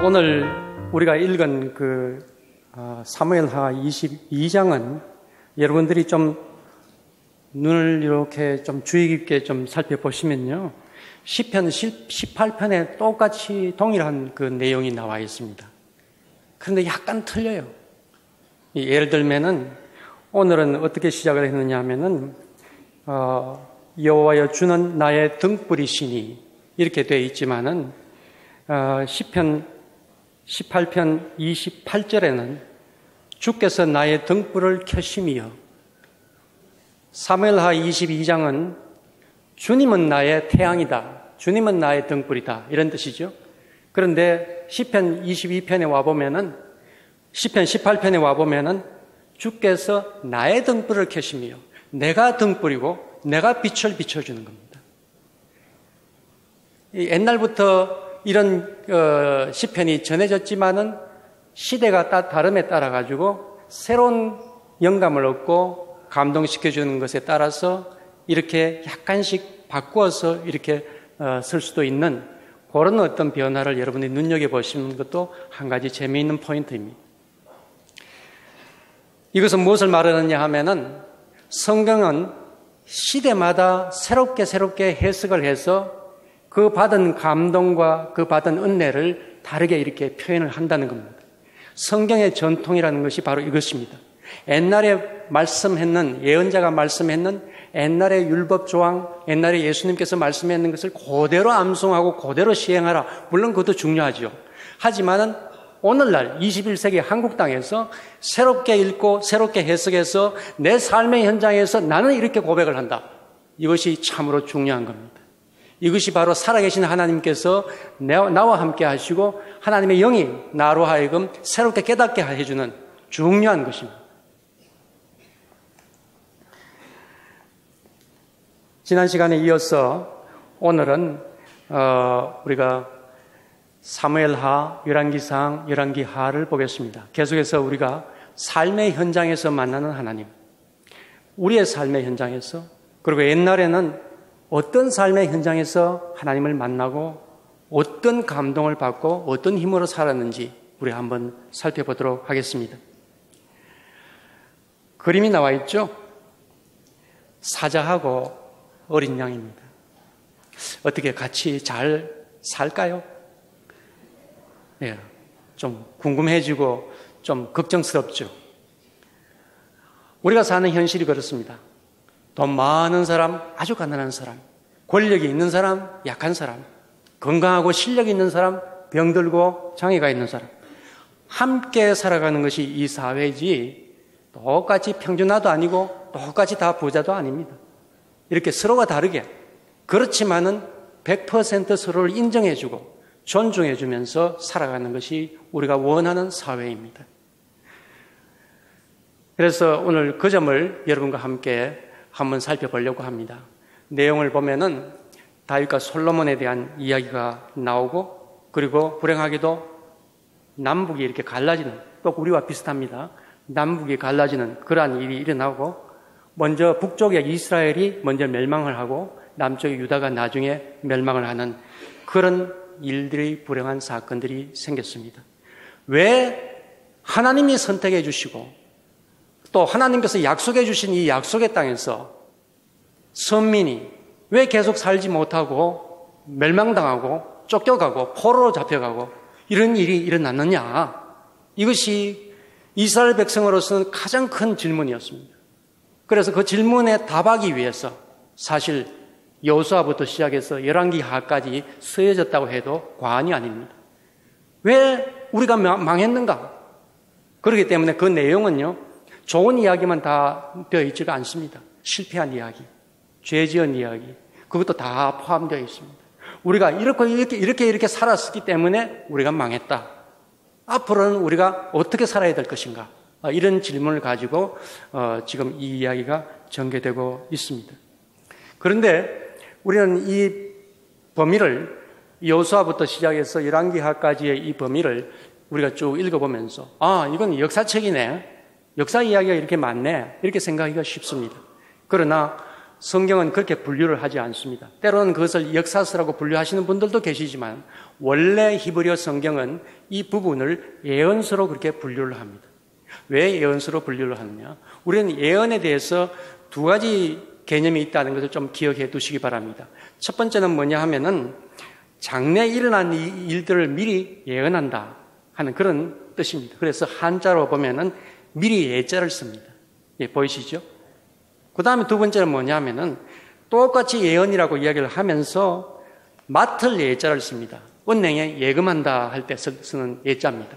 오늘 우리가 읽은 사무엘하 22장은 여러분들이 좀 눈을 이렇게 좀 주의 깊게 좀 살펴보시면요, 시편 18편에 똑같이 동일한 그 내용이 나와 있습니다. 그런데 약간 틀려요. 예를 들면은 오늘은 어떻게 시작을 했느냐 하면은 여호와여 주는 나의 등불이시니 이렇게 되어 있지만은 시편 18편 28절에는 주께서 나의 등불을 켜심이여, 사무엘하 22장은 주님은 나의 태양이다, 주님은 나의 등불이다, 이런 뜻이죠. 그런데 시편 22편에 와보면은, 시편 18편에 와보면은 주께서 나의 등불을 켜심이여, 내가 등불이고 내가 빛을 비춰주는 겁니다. 옛날부터 이런 시편이 전해졌지만은 시대가 다름에 따라 가지고 새로운 영감을 얻고 감동시켜주는 것에 따라서 이렇게 약간씩 바꾸어서 이렇게 쓸 수도 있는 그런 어떤 변화를 여러분이 눈여겨보시는 것도 한 가지 재미있는 포인트입니다. 이것은 무엇을 말하느냐 하면은 성경은 시대마다 새롭게 해석을 해서 그 받은 감동과 그 받은 은혜를 다르게 이렇게 표현을 한다는 겁니다. 성경의 전통이라는 것이 바로 이것입니다. 옛날에 말씀했는, 예언자가 말씀했는 옛날의 율법 조항, 옛날에 예수님께서 말씀했는 것을 그대로 암송하고 그대로 시행하라. 물론 그것도 중요하죠. 하지만은 오늘날 21세기 한국 땅에서 새롭게 읽고 새롭게 해석해서 내 삶의 현장에서 나는 이렇게 고백을 한다. 이것이 참으로 중요한 겁니다. 이것이 바로 살아계신 하나님께서 나와 함께 하시고 하나님의 영이 나로 하여금 새롭게 깨닫게 해주는 중요한 것입니다. 지난 시간에 이어서 오늘은 우리가 사무엘하, 열왕기상, 열왕기하를 보겠습니다. 계속해서 우리가 삶의 현장에서 만나는 하나님, 우리의 삶의 현장에서, 그리고 옛날에는 어떤 삶의 현장에서 하나님을 만나고 어떤 감동을 받고 어떤 힘으로 살았는지 우리 한번 살펴보도록 하겠습니다. 그림이 나와 있죠? 사자하고 어린 양입니다. 어떻게 같이 잘 살까요? 네, 좀 궁금해지고 좀 걱정스럽죠. 우리가 사는 현실이 그렇습니다. 돈 많은 사람, 아주 가난한 사람, 권력이 있는 사람, 약한 사람, 건강하고 실력이 있는 사람, 병들고 장애가 있는 사람, 함께 살아가는 것이 이 사회지 똑같이 평준화도 아니고 똑같이 다 부자도 아닙니다. 이렇게 서로가 다르게, 그렇지만은 100% 서로를 인정해주고 존중해주면서 살아가는 것이 우리가 원하는 사회입니다. 그래서 오늘 그 점을 여러분과 함께 한번 살펴보려고 합니다. 내용을 보면은 다윗과 솔로몬에 대한 이야기가 나오고, 그리고 불행하게도 남북이 이렇게 갈라지는, 또 우리와 비슷합니다. 남북이 갈라지는 그러한 일이 일어나고, 먼저 북쪽의 이스라엘이 먼저 멸망을 하고 남쪽의 유다가 나중에 멸망을 하는 그런 일들이, 불행한 사건들이 생겼습니다. 왜 하나님이 선택해 주시고 또 하나님께서 약속해 주신 이 약속의 땅에서 선민이 왜 계속 살지 못하고 멸망당하고 쫓겨가고 포로로 잡혀가고 이런 일이 일어났느냐? 이것이 이스라엘 백성으로서는 가장 큰 질문이었습니다. 그래서 그 질문에 답하기 위해서 사실 여호수아부터 시작해서 열왕기하까지 쓰여졌다고 해도 과언이 아닙니다. 왜 우리가 망했는가? 그렇기 때문에 그 내용은요, 좋은 이야기만 다 되어 있지가 않습니다. 실패한 이야기, 죄 지은 이야기, 그것도 다 포함되어 있습니다. 우리가 이렇게 살았기 때문에 우리가 망했다. 앞으로는 우리가 어떻게 살아야 될 것인가? 이런 질문을 가지고 지금 이 이야기가 전개되고 있습니다. 그런데 우리는 이 범위를 여호수아부터 시작해서 열왕기하까지의 이 범위를 우리가 쭉 읽어보면서 이건 역사책이네, 역사 이야기가 이렇게 많네, 이렇게 생각하기가 쉽습니다. 그러나 성경은 그렇게 분류를 하지 않습니다. 때로는 그것을 역사서라고 분류하시는 분들도 계시지만 원래 히브리어 성경은 이 부분을 예언서로 그렇게 분류를 합니다. 왜 예언서로 분류를 하느냐? 우리는 예언에 대해서 두 가지 개념이 있다는 것을 좀 기억해 두시기 바랍니다. 첫 번째는 뭐냐 하면은 장래에 일어난 일들을 미리 예언한다 하는 그런 뜻입니다. 그래서 한자로 보면은 미리 예자를 씁니다. 예, 보이시죠? 그 다음에 두 번째는 뭐냐 하면은 똑같이 예언이라고 이야기를 하면서 맡을 예자를 씁니다. 은행에 예금한다 할 때 쓰는 예자입니다.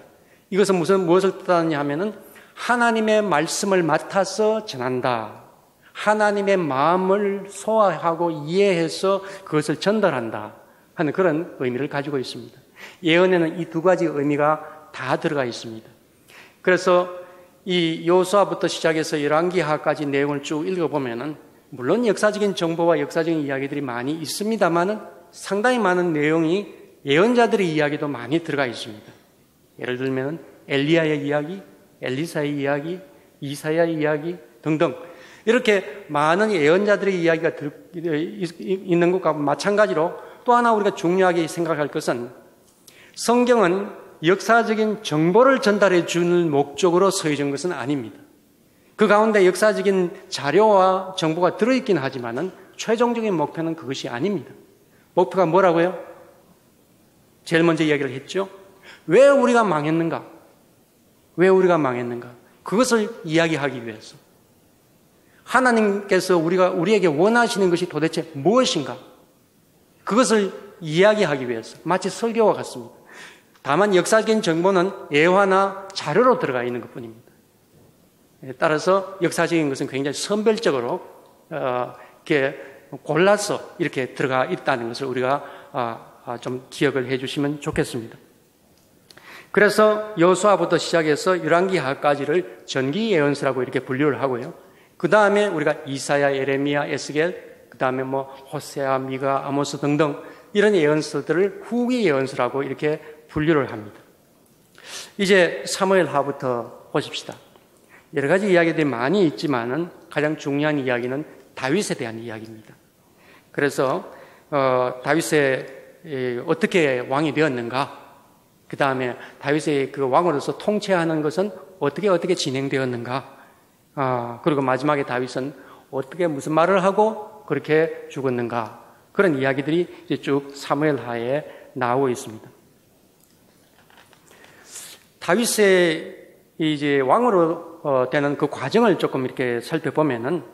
이것은 무엇을 뜻하느냐 하면은 하나님의 말씀을 맡아서 전한다. 하나님의 마음을 소화하고 이해해서 그것을 전달한다 하는 그런 의미를 가지고 있습니다. 예언에는 이 두 가지 의미가 다 들어가 있습니다. 그래서 이 여호수아부터 시작해서 열왕기하까지 내용을 쭉 읽어보면은 물론 역사적인 정보와 역사적인 이야기들이 많이 있습니다만은 상당히 많은 내용이 예언자들의 이야기도 많이 들어가 있습니다. 예를 들면 엘리야의 이야기, 엘리사의 이야기, 이사야의 이야기 등등 이렇게 많은 예언자들의 이야기가 있는 것과 마찬가지로 또 하나 우리가 중요하게 생각할 것은 성경은 역사적인 정보를 전달해 주는 목적으로 쓰여진 것은 아닙니다. 그 가운데 역사적인 자료와 정보가 들어있긴 하지만은 최종적인 목표는 그것이 아닙니다. 목표가 뭐라고요? 제일 먼저 이야기를 했죠. 왜 우리가 망했는가? 왜 우리가 망했는가? 그것을 이야기하기 위해서. 하나님께서 우리에게 원하시는 것이 도대체 무엇인가? 그것을 이야기하기 위해서. 마치 설교와 같습니다. 다만 역사적인 정보는 예화나 자료로 들어가 있는 것뿐입니다. 따라서 역사적인 것은 굉장히 선별적으로 이렇게 골라서 이렇게 들어가 있다는 것을 우리가 좀 기억을 해주시면 좋겠습니다. 그래서 여호수아부터 시작해서 열왕기하까지를 전기 예언서라고 이렇게 분류를 하고요. 그 다음에 우리가 이사야, 예레미야, 에스겔, 그 다음에 뭐 호세아, 미가, 아모스 등등 이런 예언서들을 후기 예언서라고 이렇게 분류를 합니다. 이제 사무엘하부터 보십시다. 여러 가지 이야기들이 많이 있지만은 가장 중요한 이야기는 다윗에 대한 이야기입니다. 그래서 다윗이 어떻게 왕이 되었는가? 그 다음에 다윗의 그 왕으로서 통치하는 것은 어떻게 진행되었는가? 그리고 마지막에 다윗은 어떻게 무슨 말을 하고 그렇게 죽었는가? 그런 이야기들이 이제 쭉 사무엘하에 나오고 있습니다. 다윗의 이제 왕으로 되는 그 과정을 조금 이렇게 살펴보면은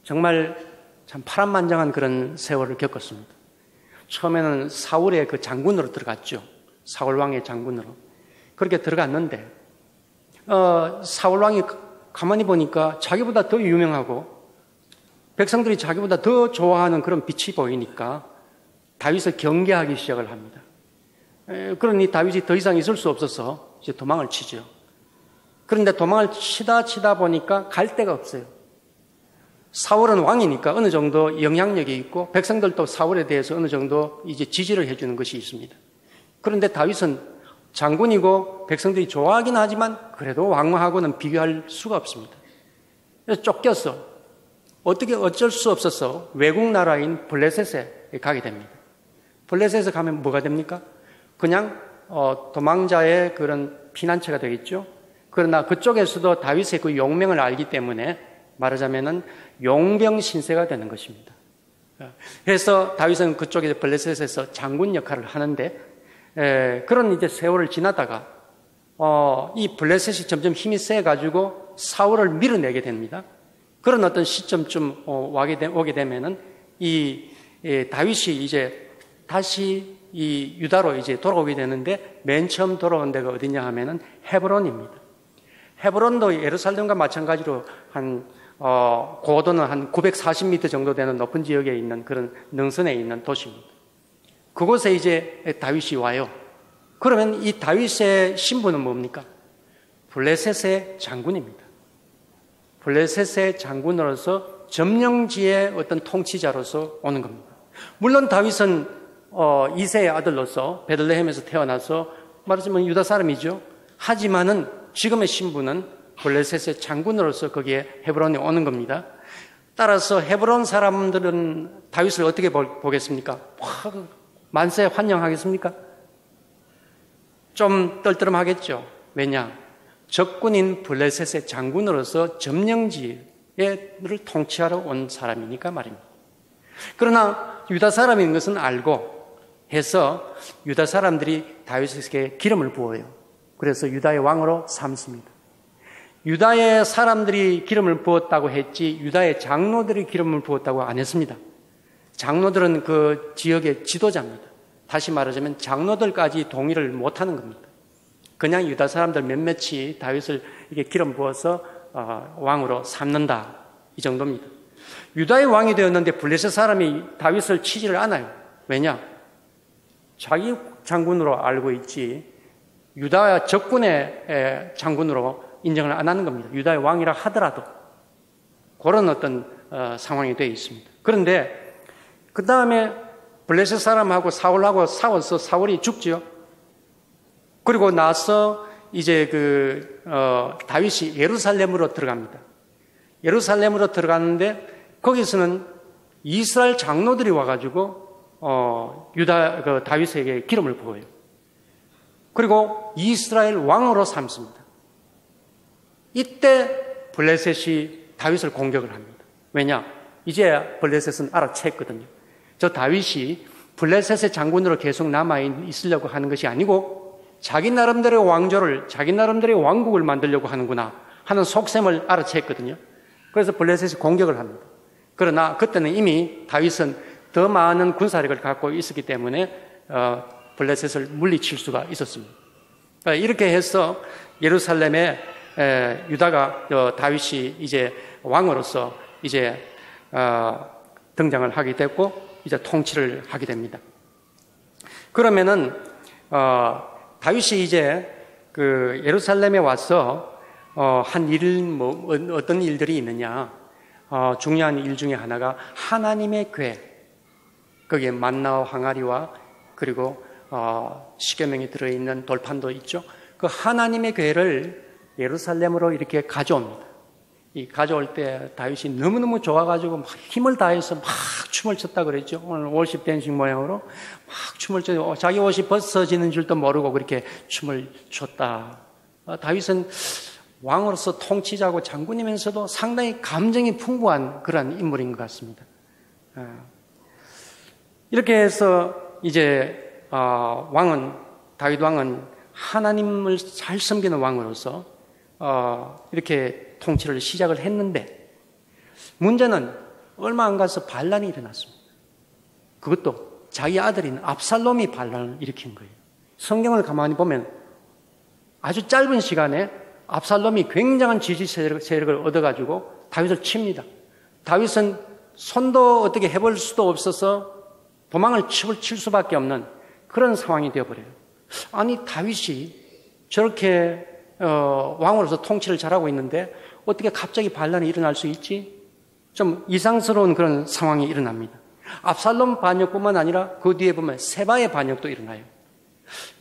정말 참 파란만장한 그런 세월을 겪었습니다. 처음에는 사울의 그 장군으로 들어갔죠. 사울 왕의 장군으로. 그렇게 들어갔는데, 사울 왕이 가만히 보니까 자기보다 더 유명하고 백성들이 자기보다 더 좋아하는 그런 빛이 보이니까 다윗을 경계하기 시작을 합니다. 그러니 다윗이 더 이상 있을 수 없어서 이제 도망을 치죠. 그런데 도망을 치다 보니까 갈 데가 없어요. 사울은 왕이니까 어느 정도 영향력이 있고 백성들도 사울에 대해서 어느 정도 이제 지지를 해주는 것이 있습니다. 그런데 다윗은 장군이고 백성들이 좋아하긴 하지만 그래도 왕하고는 비교할 수가 없습니다. 그래서 쫓겨서 어쩔 수 없어서 외국 나라인 블레셋에 가게 됩니다. 블레셋에 가면 뭐가 됩니까? 그냥 도망자의 그런 피난처가 되겠죠. 그러나 그쪽에서도 다윗의 그 용명을 알기 때문에 말하자면은 용병 신세가 되는 것입니다. 그래서 다윗은 그쪽에 블레셋에서 장군 역할을 하는데 그런 이제 세월을 지나다가 이 블레셋이 점점 힘이 세가지고 사울을 밀어내게 됩니다. 그런 어떤 시점쯤 오게 되면은 이 다윗이 이제 다시 이 유다로 이제 돌아오게 되는데 맨 처음 돌아온 데가 어디냐 하면은 헤브론입니다. 헤브론도 예루살렘과 마찬가지로 고도는 한 940m 정도 되는 높은 지역에 있는 그런 능선에 있는 도시입니다. 그곳에 이제 다윗이 와요. 그러면 이 다윗의 신분은 뭡니까? 블레셋의 장군입니다. 블레셋의 장군으로서 점령지의 어떤 통치자로서 오는 겁니다. 물론 다윗은 이새의 아들로서 베들레헴에서 태어나서 말하자면 유다 사람이죠. 하지만은 지금의 신분은 블레셋의 장군으로서 거기에 헤브론에 오는 겁니다. 따라서 헤브론 사람들은 다윗을 어떻게 보겠습니까? 만세 환영하겠습니까? 좀 떨떠름하겠죠. 왜냐? 적군인 블레셋의 장군으로서 점령지를 통치하러 온 사람이니까 말입니다. 그러나 유다 사람인 것은 알고 해서 유다 사람들이 다윗에게 기름을 부어요. 그래서 유다의 왕으로 삼습니다. 유다의 사람들이 기름을 부었다고 했지 유다의 장로들이 기름을 부었다고 안 했습니다. 장로들은 그 지역의 지도자입니다. 다시 말하자면 장로들까지 동의를 못하는 겁니다. 그냥 유다 사람들 몇몇이 다윗을 이렇게 기름 부어서 왕으로 삼는다, 이 정도입니다. 유다의 왕이 되었는데 블레셋 사람이 다윗을 치지를 않아요. 왜냐? 자기 장군으로 알고 있지 유다 적군의 장군으로 인정을 안 하는 겁니다. 유다의 왕이라 하더라도 그런 어떤 상황이 되어 있습니다. 그런데 그 다음에 블레셋 사람하고 사울하고 싸워서 사울이 죽지요. 그리고 나서 이제 다윗이 예루살렘으로 들어갑니다. 예루살렘으로 들어가는데 거기서는 이스라엘 장로들이 와가지고 다윗에게 기름을 부어요. 그리고 이스라엘 왕으로 삼습니다. 이때 블레셋이 다윗을 공격을 합니다. 왜냐? 이제 블레셋은 알아챘거든요. 저 다윗이 블레셋의 장군으로 계속 남아있으려고 하는 것이 아니고 자기 나름대로의 왕조를, 자기 나름대로의 왕국을 만들려고 하는구나 하는 속셈을 알아챘거든요. 그래서 블레셋이 공격을 합니다. 그러나 그때는 이미 다윗은 더 많은 군사력을 갖고 있었기 때문에 블레셋을 물리칠 수가 있었습니다. 이렇게 해서 예루살렘에 유다가 다윗이 이제 왕으로서 이제 등장을 하게 됐고 이제 통치를 하게 됩니다. 그러면은 다윗이 이제 예루살렘에 와서 한 어떤 일들이 있느냐? 중요한 일 중에 하나가 하나님의 궤, 거기에 만나와 항아리와 그리고 십계명이 들어있는 돌판도 있죠. 그 하나님의 궤를 예루살렘으로 이렇게 가져옵니다. 이 가져올 때 다윗이 너무너무 좋아가지고 막 힘을 다해서 막 춤을 췄다 그랬죠. 오늘 월십 댄싱 모양으로 막 춤을 춰서 자기 옷이 벗어지는 줄도 모르고 그렇게 춤을 췄다. 다윗은 왕으로서 통치자고 장군이면서도 상당히 감정이 풍부한 그런 인물인 것 같습니다. 이렇게 해서 이제 다윗 왕은 하나님을 잘 섬기는 왕으로서 이렇게 통치를 시작을 했는데 문제는 얼마 안 가서 반란이 일어났습니다. 그것도 자기 아들인 압살롬이 반란을 일으킨 거예요. 성경을 가만히 보면 아주 짧은 시간에 압살롬이 굉장한 지지 세력을 얻어가지고 다윗을 칩니다. 다윗은 손도 어떻게 해볼 수도 없어서 도망을 칠 수밖에 없는 그런 상황이 되어버려요. 아니 다윗이 저렇게 왕으로서 통치를 잘하고 있는데 어떻게 갑자기 반란이 일어날 수 있지? 좀 이상스러운 그런 상황이 일어납니다. 압살롬 반역뿐만 아니라 그 뒤에 보면 세바의 반역도 일어나요.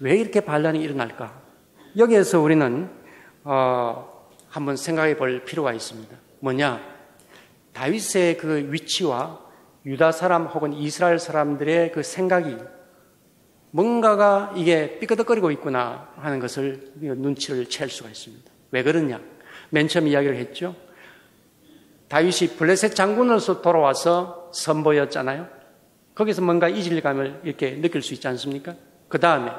왜 이렇게 반란이 일어날까? 여기에서 우리는 한번 생각해 볼 필요가 있습니다. 뭐냐? 다윗의 그 위치와 유다 사람 혹은 이스라엘 사람들의 그 생각이 뭔가가 이게 삐끄덕거리고 있구나 하는 것을 눈치를 챌 수가 있습니다. 왜 그러냐? 맨 처음 이야기를 했죠. 다윗이 블레셋 장군으로서 돌아와서 선보였잖아요. 거기서 뭔가 이질감을 이렇게 느낄 수 있지 않습니까? 그 다음에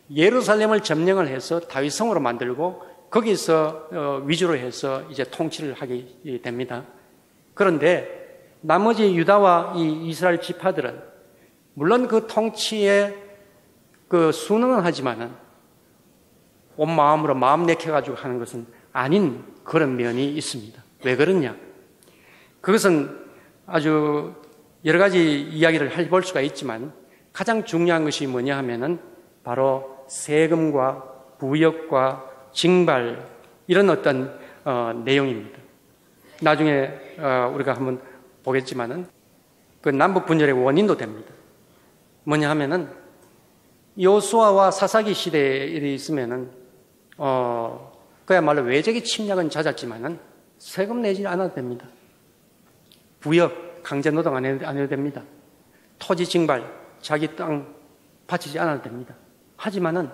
예루살렘을 점령을 해서 다윗성으로 만들고 거기서 위주로 해서 이제 통치를 하게 됩니다. 그런데 나머지 유다와 이 이스라엘 지파들은 물론 그 통치에 그 순응은 하지만은 온 마음으로 마음 내켜가지고 하는 것은 아닌 그런 면이 있습니다. 왜 그러냐? 그것은 아주 여러 가지 이야기를 해볼 수가 있지만 가장 중요한 것이 뭐냐 하면은 바로 세금과 부역과 징발 이런 어떤 내용입니다. 나중에 우리가 한번 보겠지만은 그 남북 분열의 원인도 됩니다. 뭐냐 하면은 여호수아와 사사기 시대에 있으면은 그야말로 외적인 침략은 잦았지만은 세금 내지 않아도 됩니다. 부역, 강제노동 안 해도 됩니다. 토지 징발, 자기 땅 바치지 않아도 됩니다. 하지만은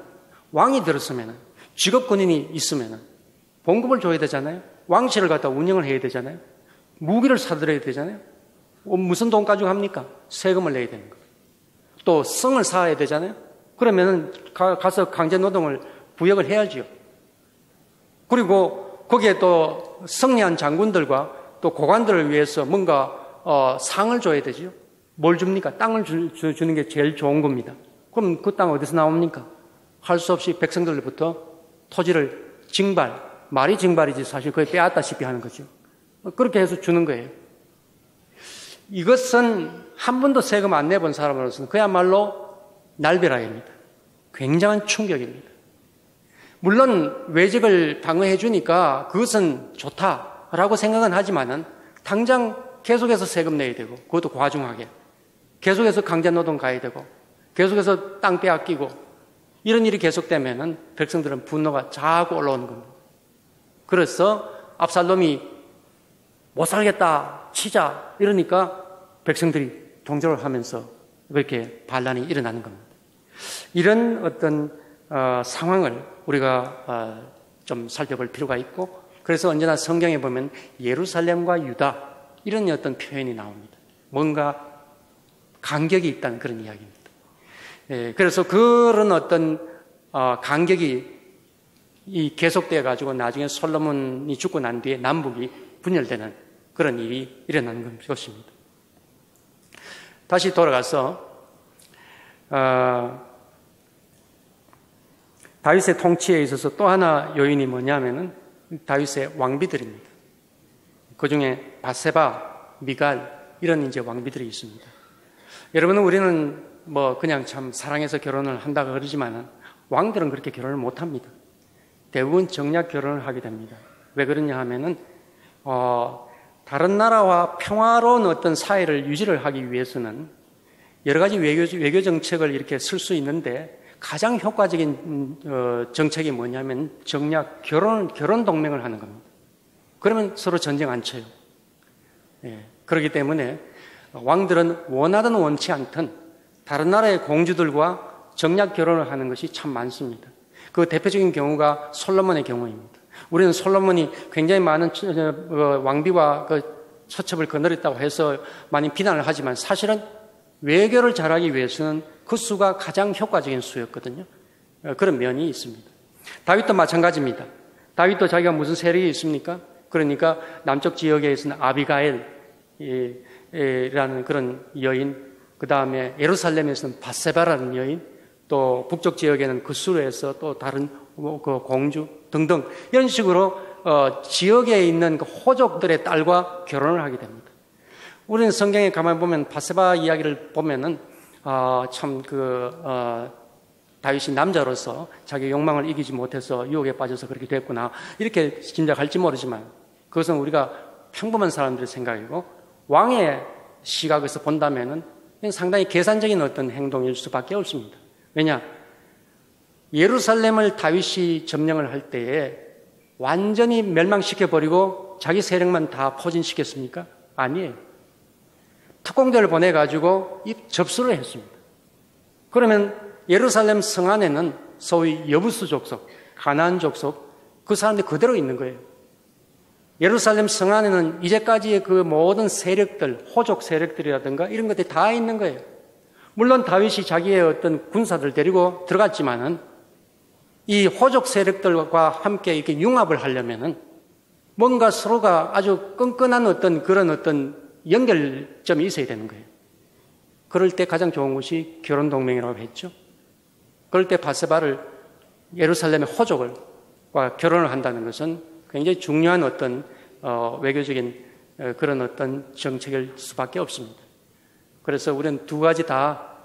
왕이 들었으면은, 직업 군인이 있으면은 봉급을 줘야 되잖아요. 왕실을 갖다 운영을 해야 되잖아요. 무기를 사들여야 되잖아요. 무슨 돈 가지고 합니까? 세금을 내야 되는 거예요. 또 성을 쌓아야 되잖아요. 그러면은 가서 강제노동을 부역을 해야지요. 그리고 거기에 또 승리한 장군들과 또 고관들을 위해서 뭔가 상을 줘야 되지요. 뭘 줍니까? 땅을 주는 게 제일 좋은 겁니다. 그럼 그 땅 어디서 나옵니까? 할 수 없이 백성들로부터 토지를 징발, 말이 징발이지 사실 거의 빼앗다시피 하는 거죠. 그렇게 해서 주는 거예요. 이것은 한 번도 세금 안 내본 사람으로서는 그야말로 날벼락입니다. 굉장한 충격입니다. 물론 외적을 방어해 주니까 그것은 좋다라고 생각은 하지만은 당장 계속해서 세금 내야 되고, 그것도 과중하게 계속해서 강제노동 가야 되고, 계속해서 땅 빼앗기고, 이런 일이 계속되면은 백성들은 분노가 자꾸 올라오는 겁니다. 그래서 압살롬이 못 살겠다, 치자 이러니까 백성들이 동조를 하면서 그렇게 반란이 일어나는 겁니다. 이런 어떤 상황을 우리가 좀 살펴볼 필요가 있고, 그래서 언제나 성경에 보면 예루살렘과 유다 이런 어떤 표현이 나옵니다. 뭔가 간격이 있다는 그런 이야기입니다. 예, 그래서 그런 어떤 간격이 계속되어 가지고 나중에 솔로몬이 죽고 난 뒤에 남북이 분열되는 그런 일이 일어나는 것입니다. 다시 돌아가서 다윗의 통치에 있어서 또 하나 요인이 뭐냐면은 다윗의 왕비들입니다. 그 중에 바세바, 미갈 이런 이제 왕비들이 있습니다. 여러분은 우리는 뭐 그냥 참 사랑해서 결혼을 한다고 그러지만은 왕들은 그렇게 결혼을 못 합니다. 대부분 정략 결혼을 하게 됩니다. 왜 그러냐 하면은 다른 나라와 평화로운 어떤 사회를 유지를 하기 위해서는 여러 가지 외교 정책을 이렇게 쓸 수 있는데 가장 효과적인 정책이 뭐냐면 정략 결혼 동맹을 하는 겁니다. 그러면 서로 전쟁 안 쳐요. 예, 그렇기 때문에 왕들은 원하든 원치 않든 다른 나라의 공주들과 정략 결혼을 하는 것이 참 많습니다. 그 대표적인 경우가 솔로몬의 경우입니다. 우리는 솔로몬이 굉장히 많은 왕비와 그 처첩을 거느렸다고 해서 많이 비난을 하지만 사실은 외교를 잘하기 위해서는 그 수가 가장 효과적인 수였거든요. 그런 면이 있습니다. 다윗도 마찬가지입니다. 다윗도 자기가 무슨 세력이 있습니까? 그러니까 남쪽 지역에서는 아비가엘이라는 그런 여인, 그 다음에 예루살렘에서는 바세바라는 여인, 또 북쪽 지역에는 그수르에서 또 다른 그 공주 등등 이런 식으로 지역에 있는 그 호족들의 딸과 결혼을 하게 됩니다. 우리는 성경에 가만히 보면 바세바 이야기를 보면은 참 다윗이 남자로서 자기 욕망을 이기지 못해서 유혹에 빠져서 그렇게 됐구나 이렇게 짐작할지 모르지만 그것은 우리가 평범한 사람들의 생각이고 왕의 시각에서 본다면은 상당히 계산적인 어떤 행동일 수밖에 없습니다. 왜냐? 예루살렘을 다윗이 점령을 할 때에 완전히 멸망시켜버리고 자기 세력만 다 포진시켰습니까? 아니에요. 특공대를 보내가지고 접수를 했습니다. 그러면 예루살렘 성 안에는 소위 여부수 족속, 가나안 족속 그 사람들이 그대로 있는 거예요. 예루살렘 성 안에는 이제까지의 그 모든 세력들, 호족 세력들이라든가 이런 것들이 다 있는 거예요. 물론 다윗이 자기의 어떤 군사들 데리고 들어갔지만은 이 호족 세력들과 함께 이렇게 융합을 하려면은 뭔가 서로가 아주 끈끈한 어떤 그런 어떤 연결점이 있어야 되는 거예요. 그럴 때 가장 좋은 것이 결혼 동맹이라고 했죠. 그럴 때 바세바를 예루살렘의 호족과 결혼을 한다는 것은 굉장히 중요한 어떤 외교적인 그런 어떤 정책일 수밖에 없습니다. 그래서 우리는 두 가지 다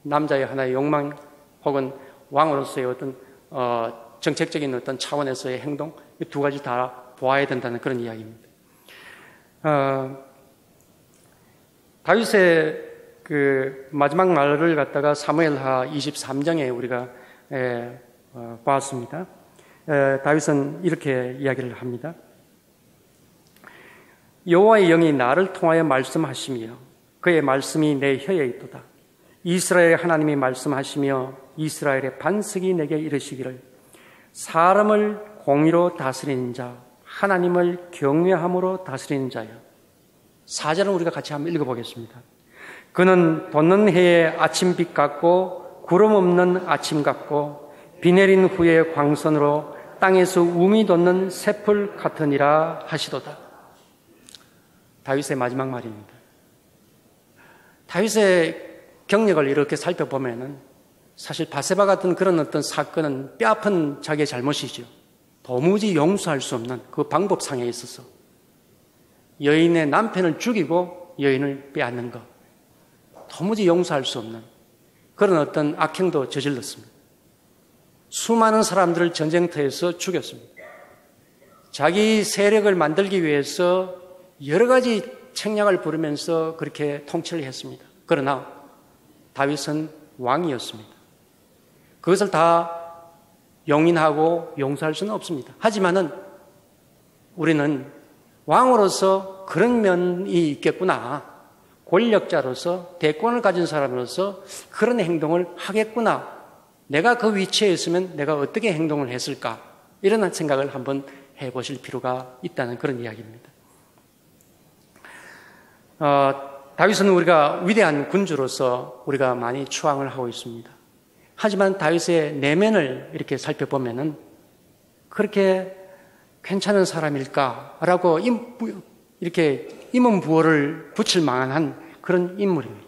남자의 하나의 욕망 혹은 왕으로서의 어떤 정책적인 어떤 차원에서의 행동 이 두 가지 다 보아야 된다는 그런 이야기입니다. 다윗의 그 마지막 말을 갖다가 사무엘하 23장에 우리가 보았습니다. 다윗은 이렇게 이야기를 합니다. 여호와의 영이 나를 통하여 말씀하시며 그의 말씀이 내 혀에 있도다. 이스라엘의 하나님이 말씀하시며 이스라엘의 반석이 내게 이르시기를 사람을 공의로 다스리는 자, 하나님을 경외함으로 다스리는 자여. 4절은 우리가 같이 한번 읽어보겠습니다. 그는 돋는 해의 아침빛 같고 구름 없는 아침 같고 비 내린 후의 광선으로 땅에서 움이 돋는 새풀 같으니라 하시도다. 다윗의 마지막 말입니다. 다윗의 경력을 이렇게 살펴보면은 사실 바세바 같은 그런 어떤 사건은 뼈아픈 자기의 잘못이죠. 도무지 용서할 수 없는 그 방법상에 있어서 여인의 남편을 죽이고 여인을 빼앗는 것, 도무지 용서할 수 없는 그런 어떤 악행도 저질렀습니다. 수많은 사람들을 전쟁터에서 죽였습니다. 자기 세력을 만들기 위해서 여러 가지 책략을 부르면서 그렇게 통치를 했습니다. 그러나 다윗은 왕이었습니다. 그것을 다 용인하고 용서할 수는 없습니다. 하지만은 우리는 왕으로서 그런 면이 있겠구나. 권력자로서 대권을 가진 사람으로서 그런 행동을 하겠구나. 내가 그 위치에 있으면 내가 어떻게 행동을 했을까? 이런 생각을 한번 해보실 필요가 있다는 그런 이야기입니다. 다윗은 우리가 위대한 군주로서 우리가 많이 추앙을 하고 있습니다. 하지만 다윗의 내면을 이렇게 살펴보면은 그렇게 괜찮은 사람일까라고 이렇게 임은부호를 붙일 만한 그런 인물입니다.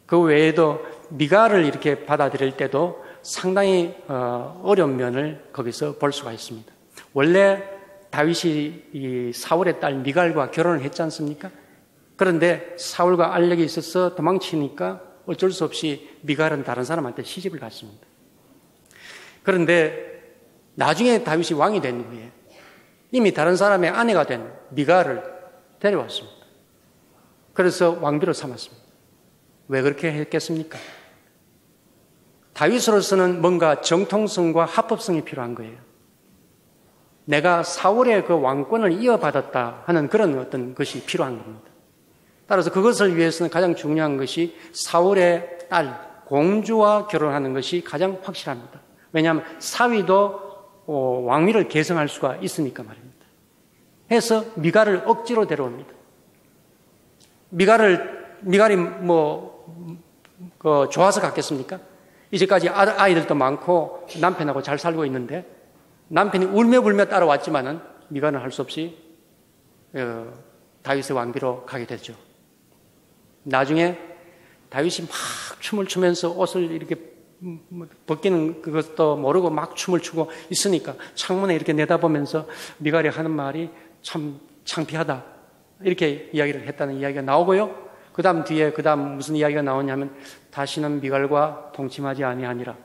그 외에도 미갈을 이렇게 받아들일 때도 상당히 어려운 면을 거기서 볼 수가 있습니다. 원래 다윗이 이 사울의 딸 미갈과 결혼을 했지 않습니까? 그런데 사울과 알력이 있어서 도망치니까 어쩔 수 없이 미갈은 다른 사람한테 시집을 갔습니다. 그런데 나중에 다윗이 왕이 된 후에 이미 다른 사람의 아내가 된 미갈을 데려왔습니다. 그래서 왕비로 삼았습니다. 왜 그렇게 했겠습니까? 다윗으로서는 뭔가 정통성과 합법성이 필요한 거예요. 내가 사울의 그 왕권을 이어받았다 하는 그런 어떤 것이 필요한 겁니다. 따라서 그것을 위해서는 가장 중요한 것이 사울의 딸 공주와 결혼하는 것이 가장 확실합니다. 왜냐하면 사위도 왕위를 계승할 수가 있으니까 말입니다. 해서 미갈을 억지로 데려옵니다. 미갈이 좋아서 갔겠습니까? 이제까지 아이들도 많고 남편하고 잘 살고 있는데 남편이 울며불며 따라왔지만은 미갈은 할 수 없이 다윗의 왕비로 가게 되죠. 나중에 다윗이 막 춤을 추면서 옷을 이렇게 벗기는 그것도 모르고 막 춤을 추고 있으니까 창문에 이렇게 내다보면서 미갈이 하는 말이 참 창피하다 이렇게 이야기를 했다는 이야기가 나오고요. 그 다음 무슨 이야기가 나오냐면 다시는 미갈과 동침하지 아니하니라.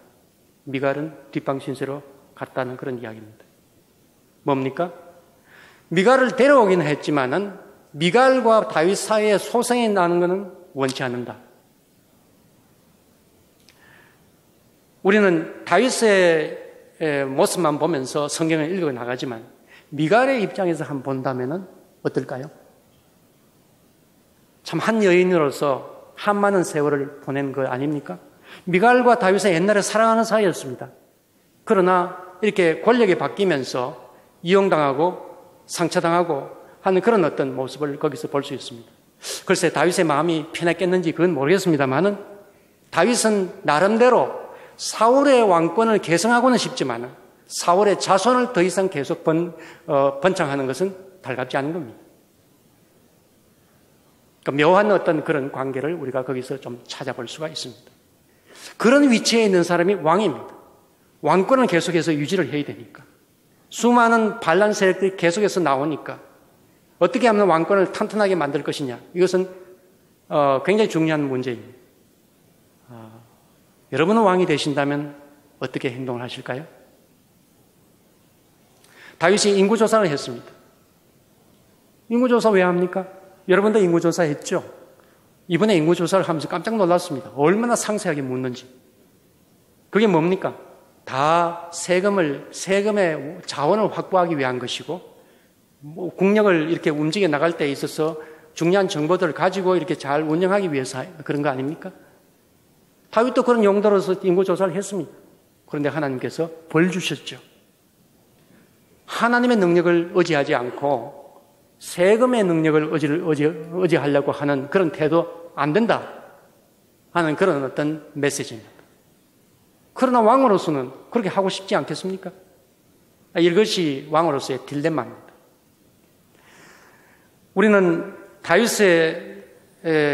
미갈은 뒷방신세로 갔다는 그런 이야기입니다. 뭡니까? 미갈을 데려오긴 했지만은 미갈과 다윗 사이에 소송이 나는 것은 원치 않는다. 우리는 다윗의 모습만 보면서 성경을 읽어 나가지만 미갈의 입장에서 한번 본다면은 어떨까요? 참 한 여인으로서 한 많은 세월을 보낸 거 아닙니까? 미갈과 다윗은 옛날에 사랑하는 사이였습니다. 그러나 이렇게 권력이 바뀌면서 이용당하고 상처당하고 하는 그런 어떤 모습을 거기서 볼 수 있습니다. 글쎄 다윗의 마음이 편했겠는지 그건 모르겠습니다만은 다윗은 나름대로 사울의 왕권을 계승하고는 싶지만 사울의 자손을 더 이상 계속 번창하는 것은 달갑지 않은 겁니다. 그러니까 묘한 어떤 그런 관계를 우리가 거기서 좀 찾아볼 수가 있습니다. 그런 위치에 있는 사람이 왕입니다. 왕권을 계속해서 유지를 해야 되니까. 수많은 반란 세력들이 계속해서 나오니까 어떻게 하면 왕권을 탄탄하게 만들 것이냐. 이것은 굉장히 중요한 문제입니다. 여러분은 왕이 되신다면 어떻게 행동을 하실까요? 다윗이 인구조사를 했습니다. 인구조사 왜 합니까? 여러분도 인구조사 했죠? 이번에 인구조사를 하면서 깜짝 놀랐습니다. 얼마나 상세하게 묻는지. 그게 뭡니까? 다 세금의 자원을 확보하기 위한 것이고 국력을 이렇게 움직여 나갈 때 있어서 중요한 정보들을 가지고 이렇게 잘 운영하기 위해서 그런 거 아닙니까? 다윗도 그런 용도로서 인구조사를 했습니다. 그런데 하나님께서 벌 주셨죠. 하나님의 능력을 의지하지 않고 세금의 능력을 의지하려고 하는 그런 태도 안 된다 하는 그런 어떤 메시지입니다. 그러나 왕으로서는 그렇게 하고 싶지 않겠습니까? 이것이 왕으로서의 딜레마입니다. 우리는 다윗의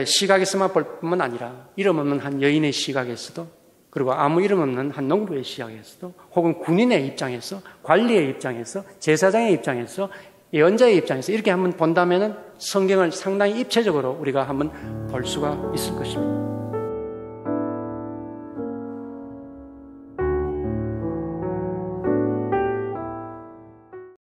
시각에서만 볼 뿐만 아니라 이름 없는 한 여인의 시각에서도, 그리고 아무 이름 없는 한 농부의 시각에서도, 혹은 군인의 입장에서, 관리의 입장에서, 제사장의 입장에서, 예언자의 입장에서 이렇게 한번 본다면 성경을 상당히 입체적으로 우리가 한번 볼 수가 있을 것입니다.